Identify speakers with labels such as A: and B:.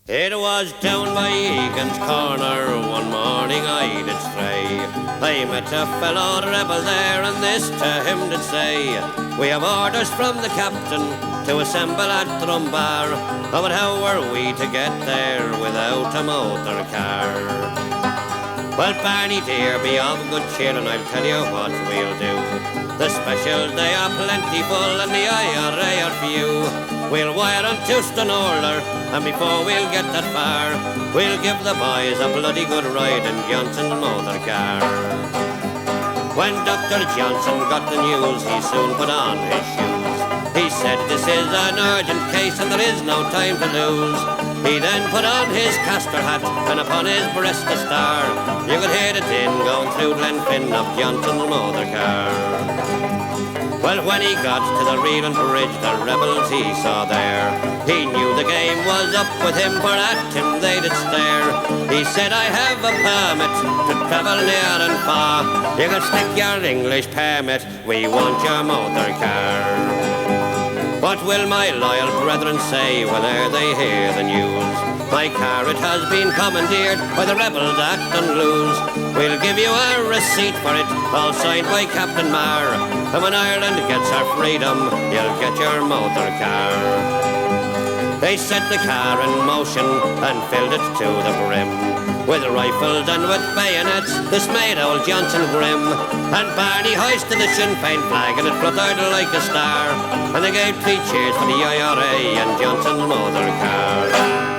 A: It was down by Egan's Corner, one morning I did stray. I met a fellow rebel there, and this to him did say, "We have orders from the captain to assemble at Drumbar, but how were we to get there without a motor car?" Well, Barney dear, be of good cheer, and I'll tell you what we'll do. The specials, they are plentiful, and the IRA are few. We'll wire on Houston Order, and before we'll get that far, we'll give the boys a bloody good ride in Johnson's motor car. When Dr. Johnson got the news, he soon put on his shoes. He said, "This is an urgent case, and there is no time to lose." He then put on his castor hat, and upon his breast a star. You could hear the din going through Glenfin of Johnson's motor car. Well, when he got to the Reeling Bridge, the rebels he saw there, he knew the game was up with him, for at him they did stare. He said, "I have a permit to travel near and far. You can stick your English permit, we want your motor car." What will my loyal brethren say whene'er they hear the news? My car, it has been commandeered by the rebels at Dunluce. We'll give you a receipt for it, all signed by Captain Marr. And when Ireland gets her freedom, you'll get your motor car. They set the car in motion and filled it to the brim. With rifles and with bayonets, this made old Johnson grim. And Barney hoisted the Sinn Féin flag, and it fluttered like a star. And they gave 3 cheers for the IRA and Johnson's motor car.